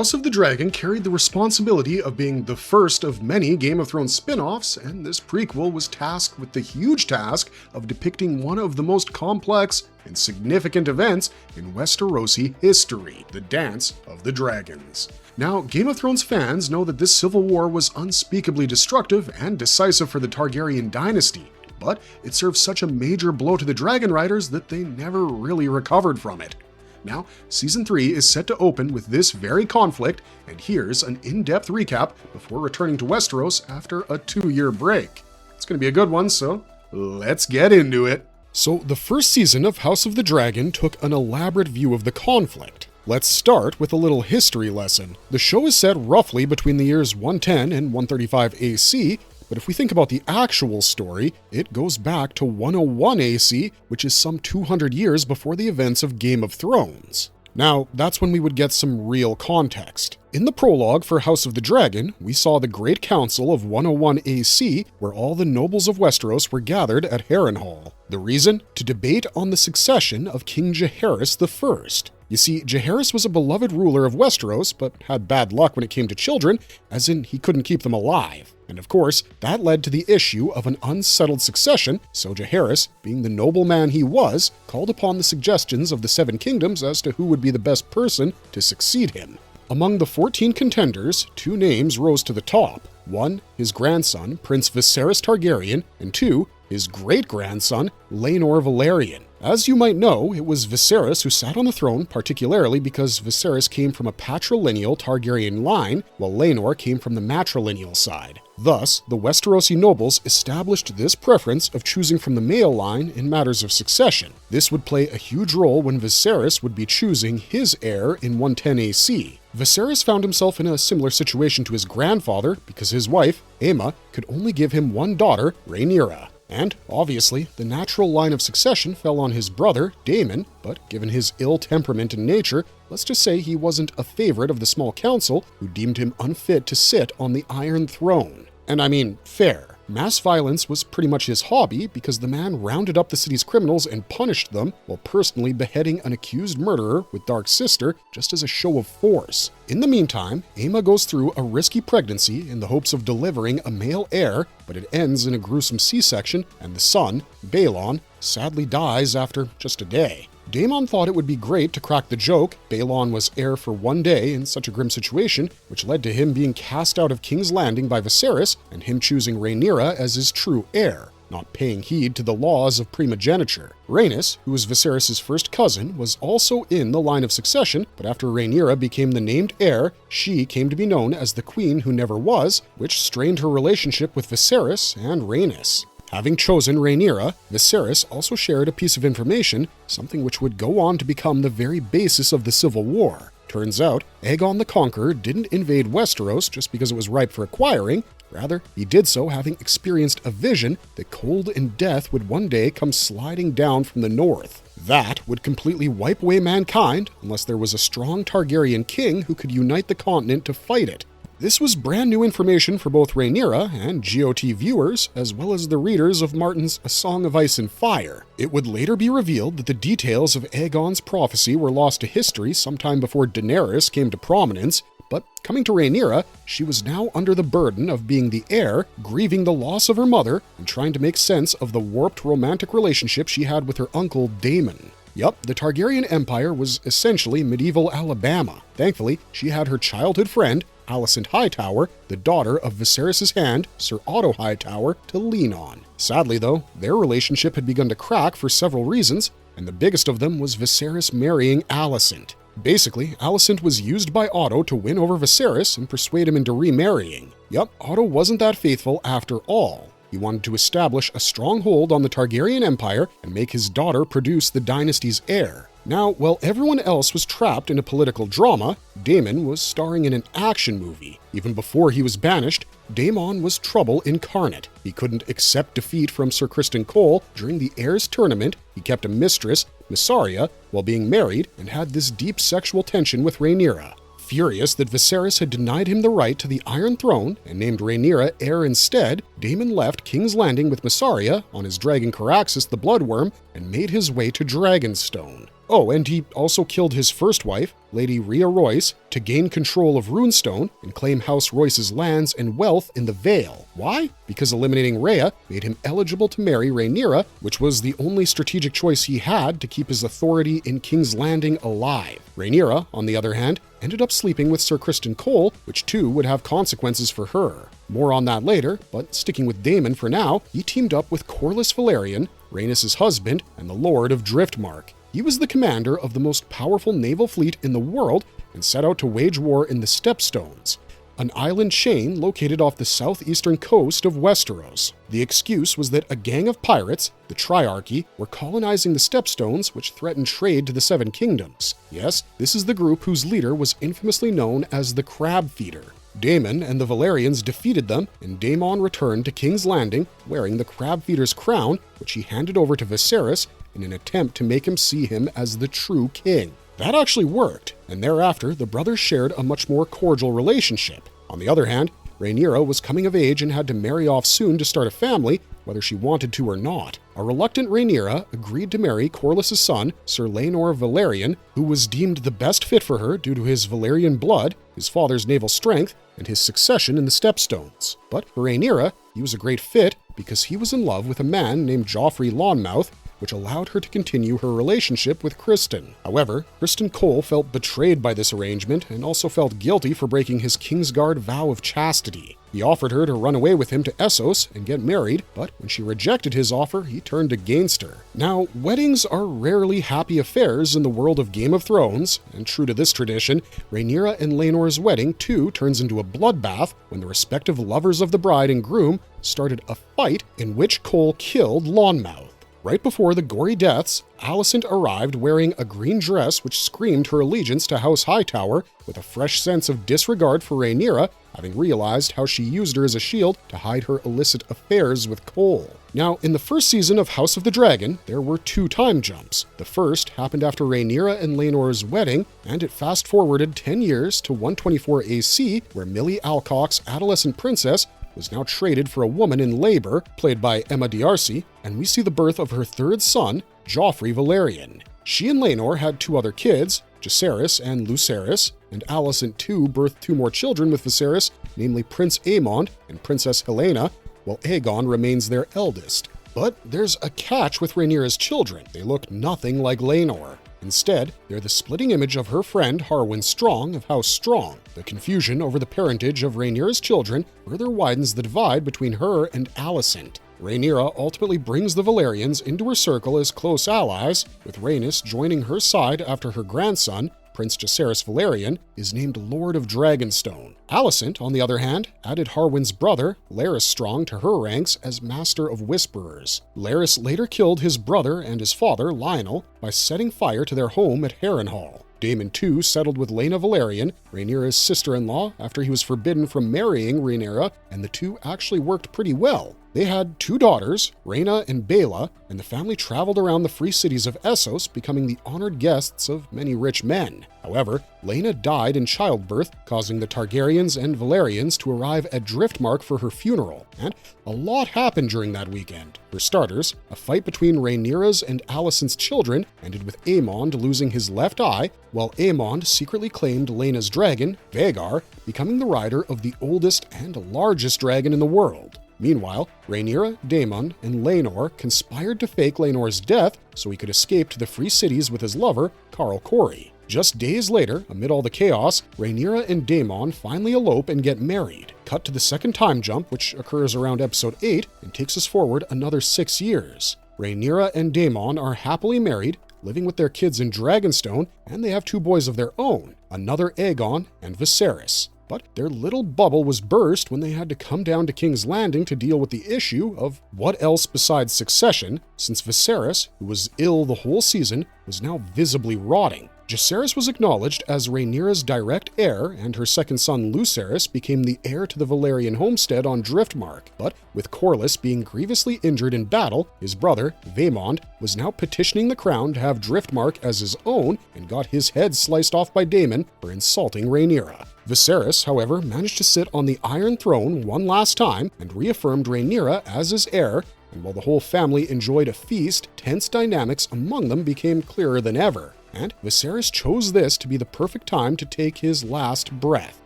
House of the Dragon carried the responsibility of being the first of many Game of Thrones spin-offs, and this prequel was tasked with the huge task of depicting one of the most complex and significant events in Westerosi history, the Dance of the Dragons. Now, Game of Thrones fans know that this civil war was unspeakably destructive and decisive for the Targaryen dynasty, but it served such a major blow to the Dragon Riders that they never really recovered from it. Now, Season 3 is set to open with this very conflict, and here's an in-depth recap before returning to Westeros after a 2-year break. It's going to be a good one, so let's get into it. So, the first season of House of the Dragon took an elaborate view of the conflict. Let's start with a little history lesson. The show is set roughly between the years 110 and 135 AC, but if we think about the actual story, it goes back to 101 AC, which is some 200 years before the events of Game of Thrones. Now, that's when we would get some real context. In the prologue for House of the Dragon, we saw the Great Council of 101 AC, where all the nobles of Westeros were gathered at Harrenhal. The reason? To debate on the succession of King Jaehaerys I. You see, Jaehaerys was a beloved ruler of Westeros, but had bad luck when it came to children, as in he couldn't keep them alive. And of course, that led to the issue of an unsettled succession, so Jaehaerys, being the nobleman he was, called upon the suggestions of the Seven Kingdoms as to who would be the best person to succeed him. Among the 14 contenders, 2 names rose to the top. 1, his grandson, Prince Viserys Targaryen, and 2, his great-grandson, Laenor Velaryon. As you might know, it was Viserys who sat on the throne, particularly because Viserys came from a patrilineal Targaryen line, while Laenor came from the matrilineal side. Thus, the Westerosi nobles established this preference of choosing from the male line in matters of succession. This would play a huge role when Viserys would be choosing his heir in 110 AC. Viserys found himself in a similar situation to his grandfather because his wife, Aemma, could only give him one daughter, Rhaenyra. And, obviously, the natural line of succession fell on his brother, Daemon, but given his ill temperament and nature, let's just say he wasn't a favorite of the small council, who deemed him unfit to sit on the Iron Throne. And I mean, fair. Mass violence was pretty much his hobby because the man rounded up the city's criminals and punished them while personally beheading an accused murderer with Dark Sister just as a show of force. In the meantime, Aemma goes through a risky pregnancy in the hopes of delivering a male heir, but it ends in a gruesome C-section, and the son, Balon, sadly dies after just a day. Daemon thought it would be great to crack the joke Balon was heir for one day in such a grim situation, which led to him being cast out of King's Landing by Viserys and him choosing Rhaenyra as his true heir, not paying heed to the laws of primogeniture. Rhaenys, who was Viserys' first cousin, was also in the line of succession, but after Rhaenyra became the named heir, she came to be known as the Queen Who Never Was, which strained her relationship with Viserys and Rhaenys. Having chosen Rhaenyra, Viserys also shared a piece of information, something which would go on to become the very basis of the Civil War. Turns out, Aegon the Conqueror didn't invade Westeros just because it was ripe for acquiring. Rather, he did so having experienced a vision that cold and death would one day come sliding down from the north. That would completely wipe away mankind unless there was a strong Targaryen king who could unite the continent to fight it. This was brand new information for both Rhaenyra and GOT viewers, as well as the readers of Martin's A Song of Ice and Fire. It would later be revealed that the details of Aegon's prophecy were lost to history sometime before Daenerys came to prominence, but coming to Rhaenyra, she was now under the burden of being the heir, grieving the loss of her mother, and trying to make sense of the warped romantic relationship she had with her uncle Daemon. Yup, the Targaryen Empire was essentially medieval Alabama. Thankfully, she had her childhood friend, Alicent Hightower, the daughter of Viserys' hand, Sir Otto Hightower, to lean on. Sadly, though, their relationship had begun to crack for several reasons, and the biggest of them was Viserys marrying Alicent. Basically, Alicent was used by Otto to win over Viserys and persuade him into remarrying. Yup, Otto wasn't that faithful after all. He wanted to establish a stronghold on the Targaryen Empire and make his daughter produce the dynasty's heir. Now, while everyone else was trapped in a political drama, Daemon was starring in an action movie. Even before he was banished, Daemon was trouble incarnate. He couldn't accept defeat from Sir Criston Cole during the heirs tournament, he kept a mistress, Mysaria, while being married, and had this deep sexual tension with Rhaenyra. Furious that Viserys had denied him the right to the Iron Throne and named Rhaenyra heir instead, Daemon left King's Landing with Mysaria on his dragon Caraxes the Bloodworm and made his way to Dragonstone. Oh, and he also killed his first wife, Lady Rhea Royce, to gain control of Runestone and claim House Royce's lands and wealth in the Vale. Why? Because eliminating Rhea made him eligible to marry Rhaenyra, which was the only strategic choice he had to keep his authority in King's Landing alive. Rhaenyra, on the other hand, ended up sleeping with Sir Criston Cole, which too would have consequences for her. More on that later, but sticking with Daemon for now, he teamed up with Corlys Velaryon, Rhaenys' husband and the Lord of Driftmark. He was the commander of the most powerful naval fleet in the world and set out to wage war in the Stepstones, an island chain located off the southeastern coast of Westeros. The excuse was that a gang of pirates, the Triarchy, were colonizing the Stepstones, which threatened trade to the Seven Kingdoms. Yes, this is the group whose leader was infamously known as the Crab Feeder. Daemon and the Velaryons defeated them, and Daemon returned to King's Landing wearing the Crab Feeder's crown, which he handed over to Viserys in an attempt to make him see him as the true king. That actually worked, and thereafter the brothers shared a much more cordial relationship. On the other hand, Rhaenyra was coming of age and had to marry off soon to start a family, whether she wanted to or not. A reluctant Rhaenyra agreed to marry Corlys' son, Sir Laenor Velaryon, who was deemed the best fit for her due to his Valyrian blood, his father's naval strength, and his succession in the Stepstones. But for Rhaenyra, he was a great fit because he was in love with a man named Joffrey Lonmouth, which allowed her to continue her relationship with Criston. However, Criston Cole felt betrayed by this arrangement and also felt guilty for breaking his Kingsguard vow of chastity. He offered her to run away with him to Essos and get married, but when she rejected his offer, he turned against her. Now, weddings are rarely happy affairs in the world of Game of Thrones, and true to this tradition, Rhaenyra and Laenor's wedding too turns into a bloodbath when the respective lovers of the bride and groom started a fight in which Cole killed Lonmouth. Right before the gory deaths, Alicent arrived wearing a green dress which screamed her allegiance to House Hightower, with a fresh sense of disregard for Rhaenyra, having realized how she used her as a shield to hide her illicit affairs with Cole. Now, in the first season of House of the Dragon, there were 2 time jumps. The first happened after Rhaenyra and Laenor's wedding, and it fast-forwarded 10 years to 124 AC, where Millie Alcock's adolescent princess was now traded for a woman in labor, played by Emma D'Arcy, and we see the birth of her 3rd son, Joffrey Velaryon. She and Laenor had 2 other kids, Jacaerys and Lucerys, and Alicent too birthed 2 more children with Viserys, namely Prince Aemond and Princess Helena, while Aegon remains their eldest. But there's a catch with Rhaenyra's children. They look nothing like Laenor. Instead, they're the splitting image of her friend Harwin Strong of House Strong. The confusion over the parentage of Rhaenyra's children further widens the divide between her and Alicent. Rhaenyra ultimately brings the Velaryons into her circle as close allies, with Rhaenys joining her side after her grandson, Prince Jacaerys Velaryon, is named Lord of Dragonstone. Alicent, on the other hand, added Harwin's brother, Larys Strong, to her ranks as Master of Whisperers. Larys later killed his brother and his father, Lionel, by setting fire to their home at Harrenhal. Daemon too settled with Laena Velaryon, Rhaenyra's sister-in-law, after he was forbidden from marrying Rhaenyra, and the two actually worked pretty well. They had 2 daughters, Rhaena and Baela, and the family traveled around the free cities of Essos, becoming the honored guests of many rich men. However, Laena died in childbirth, causing the Targaryens and Velaryons to arrive at Driftmark for her funeral, and a lot happened during that weekend. For starters, a fight between Rhaenyra's and Alicent's children ended with Aemond losing his left eye, while Aemond secretly claimed Laena's dragon, Vhagar, becoming the rider of the oldest and largest dragon in the world. Meanwhile, Rhaenyra, Daemon, and Laenor conspired to fake Laenor's death so he could escape to the free cities with his lover, Carl Corey. Just days later, amid all the chaos, Rhaenyra and Daemon finally elope and get married. Cut to the second time jump, which occurs around episode 8 and takes us forward another 6 years. Rhaenyra and Daemon are happily married, living with their kids in Dragonstone, and they have 2 boys of their own, another Aegon and Viserys. But their little bubble was burst when they had to come down to King's Landing to deal with the issue of what else besides succession, since Viserys, who was ill the whole season, was now visibly rotting. Jacaerys was acknowledged as Rhaenyra's direct heir, and her second son Lucerys became the heir to the Valyrian homestead on Driftmark. But with Corlys being grievously injured in battle, his brother, Vaemond, was now petitioning the crown to have Driftmark as his own and got his head sliced off by Daemon for insulting Rhaenyra. Viserys, however, managed to sit on the Iron Throne one last time and reaffirmed Rhaenyra as his heir, and while the whole family enjoyed a feast, tense dynamics among them became clearer than ever. And Viserys chose this to be the perfect time to take his last breath.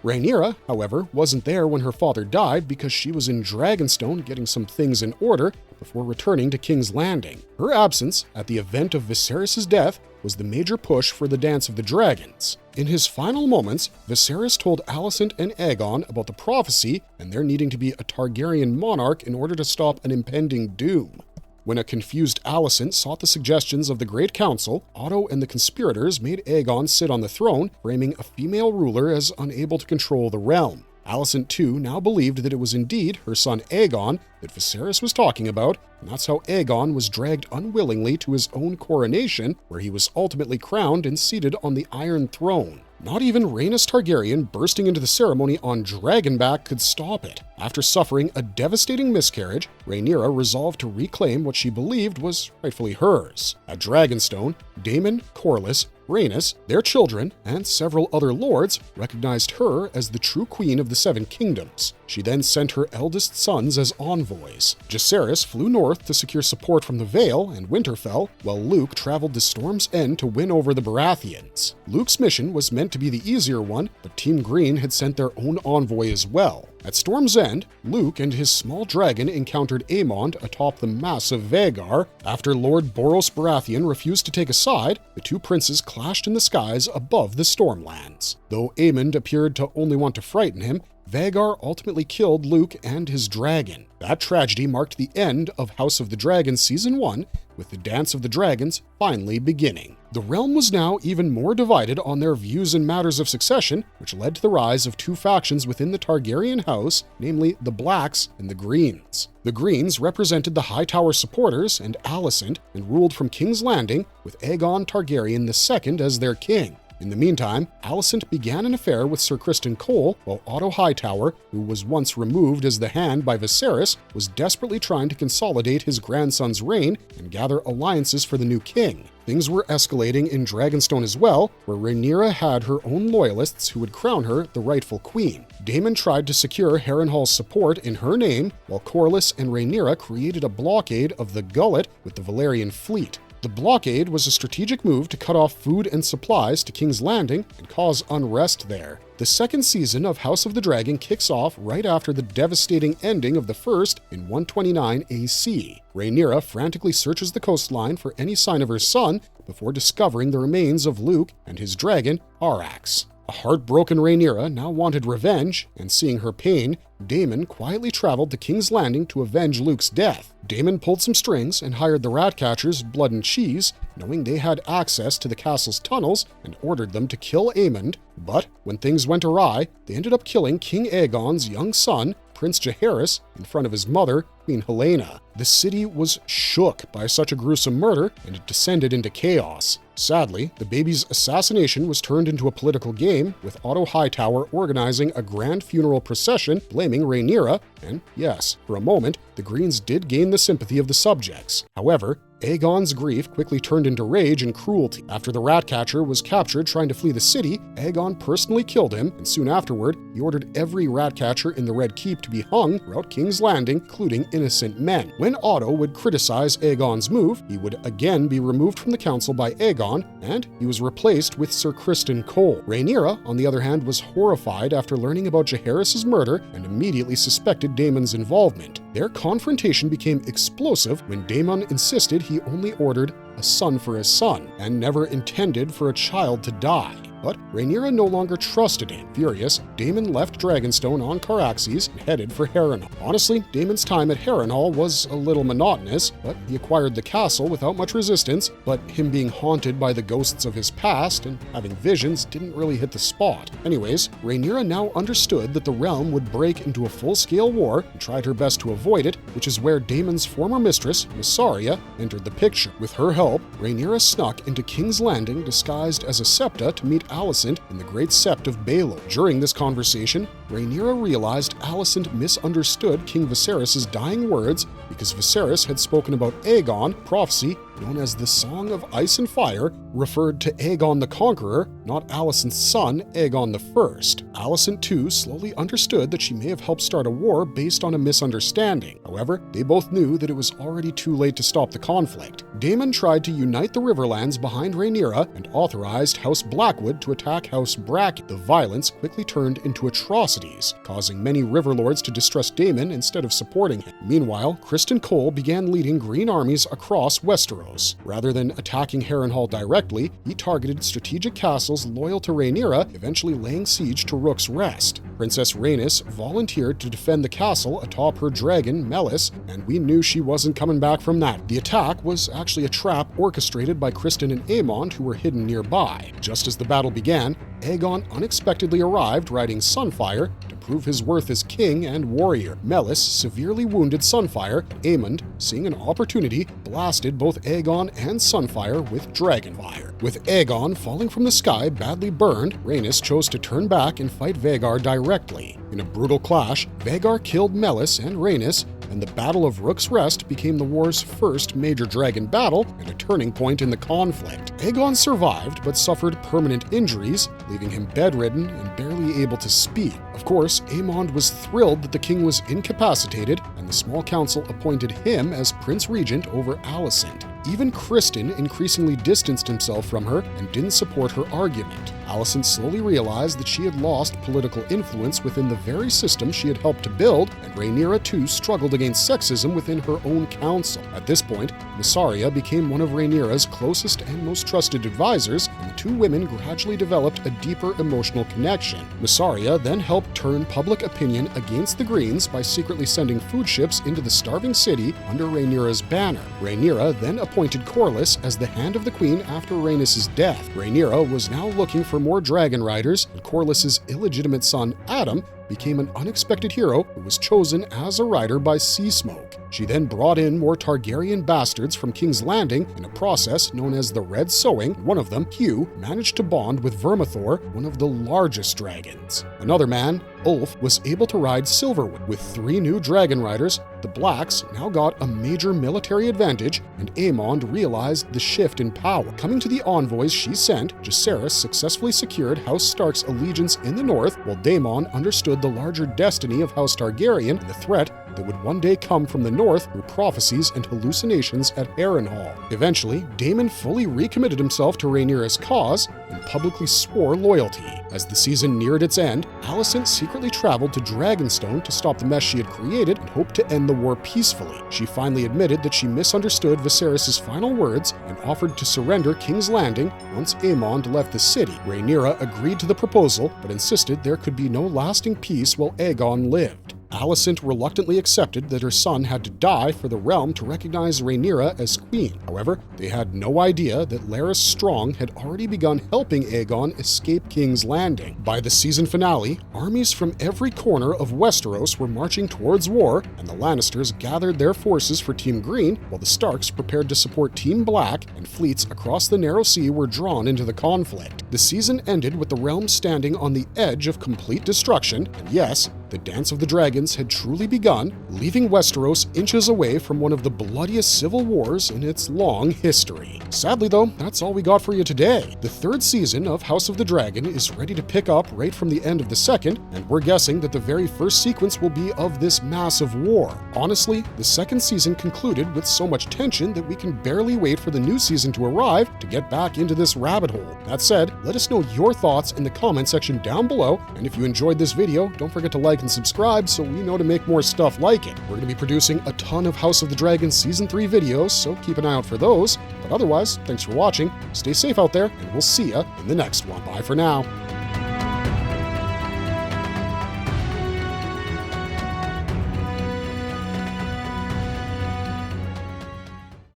Rhaenyra, however, wasn't there when her father died because she was in Dragonstone getting some things in order before returning to King's Landing. Her absence at the event of Viserys' death was the major push for the Dance of the Dragons. In his final moments, Viserys told Alicent and Aegon about the prophecy and there needing to be a Targaryen monarch in order to stop an impending doom. When a confused Alicent sought the suggestions of the Great Council, Otto and the conspirators made Aegon sit on the throne, framing a female ruler as unable to control the realm. Alicent, too, now believed that it was indeed her son Aegon that Viserys was talking about, and that's how Aegon was dragged unwillingly to his own coronation, where he was ultimately crowned and seated on the Iron Throne. Not even Rhaenys Targaryen bursting into the ceremony on Dragonback could stop it. After suffering a devastating miscarriage, Rhaenyra resolved to reclaim what she believed was rightfully hers. At Dragonstone, Daemon, Corlys, Rhaenys, their children, and several other lords recognized her as the true queen of the Seven Kingdoms. She then sent her eldest sons as envoys. Jacaerys flew north to secure support from the Vale and Winterfell, while Luke traveled to Storm's End to win over the Baratheons. Luke's mission was meant to be the easier one, but Team Green had sent their own envoy as well. At Storm's End, Luke and his small dragon encountered Aemond atop the massive Vhagar. After Lord Boros Baratheon refused to take a side, the two princes clashed in the skies above the Stormlands. Though Aemond appeared to only want to frighten him, Vhagar ultimately killed Luke and his dragon. That tragedy marked the end of House of the Dragon Season 1, with the Dance of the Dragons finally beginning. The realm was now even more divided on their views in matters of succession, which led to the rise of two factions within the Targaryen house, namely the Blacks and the Greens. The Greens represented the Hightower supporters and Alicent and ruled from King's Landing, with Aegon Targaryen II as their king. In the meantime, Alicent began an affair with Sir Criston Cole, while Otto Hightower, who was once removed as the Hand by Viserys, was desperately trying to consolidate his grandson's reign and gather alliances for the new king. Things were escalating in Dragonstone as well, where Rhaenyra had her own loyalists who would crown her the rightful queen. Daemon tried to secure Harrenhal's support in her name, while Corlys and Rhaenyra created a blockade of the Gullet with the Valyrian fleet. The blockade was a strategic move to cut off food and supplies to King's Landing and cause unrest there. The second season of House of the Dragon kicks off right after the devastating ending of the first in 129 AC. Rhaenyra frantically searches the coastline for any sign of her son before discovering the remains of Luke and his dragon, Arrax. A heartbroken Rhaenyra now wanted revenge, and seeing her pain, Daemon quietly traveled to King's Landing to avenge Luke's death. Daemon pulled some strings and hired the Ratcatchers Blood and Cheese, knowing they had access to the castle's tunnels, and ordered them to kill Aemond. But when things went awry, they ended up killing King Aegon's young son, Prince Jaehaerys, in front of his mother, Queen Helena. The city was shook by such a gruesome murder, and it descended into chaos. Sadly, the baby's assassination was turned into a political game, with Otto Hightower organizing a grand funeral procession blaming Rhaenyra, and yes, for a moment, the Greens did gain the sympathy of the subjects. However, Aegon's grief quickly turned into rage and cruelty. After the Ratcatcher was captured trying to flee the city, Aegon personally killed him, and soon afterward, he ordered every Ratcatcher in the Red Keep to be hung throughout King's Landing, including innocent men. When Otto would criticize Aegon's move, he would again be removed from the council by Aegon, and he was replaced with Sir Criston Cole. Rhaenyra, on the other hand, was horrified after learning about Jaehaerys' murder and immediately suspected Daemon's involvement. Their confrontation became explosive when Daemon insisted he only ordered a son for his son and never intended for a child to die. but Rhaenyra no longer trusted him. Furious, Daemon left Dragonstone on Caraxes and headed for Harrenhal. Honestly, Daemon's time at Harrenhal was a little monotonous, but he acquired the castle without much resistance, but him being haunted by the ghosts of his past and having visions didn't really hit the spot. Anyways, Rhaenyra now understood that the realm would break into a full-scale war and tried her best to avoid it, which is where Daemon's former mistress, Mysaria, entered the picture. With her help, Rhaenyra snuck into King's Landing disguised as a septa to meet Alicent in the Great Sept of Baelor. During this conversation, Rhaenyra realized Alicent misunderstood King Viserys' dying words because Viserys had spoken about Aegon, prophecy known as the Song of Ice and Fire, referred to Aegon the Conqueror, not Alicent's son, Aegon the First. Alicent too slowly understood that she may have helped start a war based on a misunderstanding. However, they both knew that it was already too late to stop the conflict. Daemon tried to unite the Riverlands behind Rhaenyra and authorized House Blackwood to attack House Bracken. The violence quickly turned into atrocities, causing many Riverlords to distrust Daemon instead of supporting him. Meanwhile, Criston Cole began leading green armies across Westeros. Rather than attacking Harrenhal directly, he targeted strategic castles loyal to Rhaenyra, eventually laying siege to Rook's Rest. Princess Rhaenys volunteered to defend the castle atop her dragon, Melis, and we knew she wasn't coming back from that. The attack was actually a trap orchestrated by Criston and Aemond, who were hidden nearby. Just as the battle began, Aegon unexpectedly arrived riding Sunfire to prove his worth as king and warrior. Melis severely wounded Sunfire. Aemond, seeing an opportunity, blasted both Aegon and Sunfire with Dragonfire. With Aegon falling from the sky badly burned, Rhaenys chose to turn back and fight Vhagar directly. In a brutal clash, Vhagar killed Melis and Rhaenys, and the Battle of Rook's Rest became the war's first major dragon battle and a turning point in the conflict. Aegon survived but suffered permanent injuries, leaving him bedridden and barely able to speak. Of course, Aemond was thrilled that the king was incapacitated, and the small council appointed him as Prince Regent over Alicent. Even Criston increasingly distanced himself from her and didn't support her argument. Alicent slowly realized that she had lost political influence within the very system she had helped to build, and Rhaenyra too struggled against sexism within her own council. At this point, Mysaria became one of Rhaenyra's closest and most trusted advisors, and the two women gradually developed a deeper emotional connection. Mysaria then helped turn public opinion against the Greens by secretly sending food ships into the starving city under Rhaenyra's banner. Rhaenyra then appointed Corlys as the Hand of the Queen after Rhaenys' death. Rhaenyra was now looking for more dragon riders, and Corlys' illegitimate son, Adam, became an unexpected hero who was chosen as a rider by Seasmoke. She then brought in more Targaryen bastards from King's Landing in a process known as the Red Sowing. One of them, Hugh, managed to bond with Vermithor, one of the largest dragons. Another man, Ulf, was able to ride Silverwood. With 3 new dragon riders, the Blacks now got a major military advantage, and Aemond realized the shift in power. Coming to the envoys she sent, Jacaerys successfully secured House Stark's allegiance in the north, while Daemon understood the larger destiny of House Targaryen and the threat that would one day come from the north through prophecies and hallucinations at Harrenhal. Eventually, Daemon fully recommitted himself to Rhaenyra's cause and publicly swore loyalty. As the season neared its end, Alicent secretly traveled to Dragonstone to stop the mess she had created and hoped to end the war peacefully. She finally admitted that she misunderstood Viserys' final words and offered to surrender King's Landing once Aemond left the city. Rhaenyra agreed to the proposal, but insisted there could be no lasting peace while Aegon lived. Alicent reluctantly accepted that her son had to die for the realm to recognize Rhaenyra as queen. However, they had no idea that Larys Strong had already begun helping Aegon escape King's Landing. By the season finale, armies from every corner of Westeros were marching towards war, and the Lannisters gathered their forces for Team Green, while the Starks prepared to support Team Black, and fleets across the Narrow Sea were drawn into the conflict. The season ended with the realm standing on the edge of complete destruction, and yes, the Dance of the Dragons had truly begun, leaving Westeros inches away from one of the bloodiest civil wars in its long history. Sadly though, that's all we got for you today. The 3rd season of House of the Dragon is ready to pick up right from the end of the 2nd, and we're guessing that the very first sequence will be of this massive war. Honestly, the 2nd season concluded with so much tension that we can barely wait for the new season to arrive to get back into this rabbit hole. That said, let us know your thoughts in the comment section down below, and if you enjoyed this video, don't forget to like like, and subscribe so we know to make more stuff like it. We're going to be producing a ton of House of the Dragon Season 3 videos, so keep an eye out for those. But otherwise, thanks for watching, stay safe out there, and we'll see ya in the next one. Bye for now.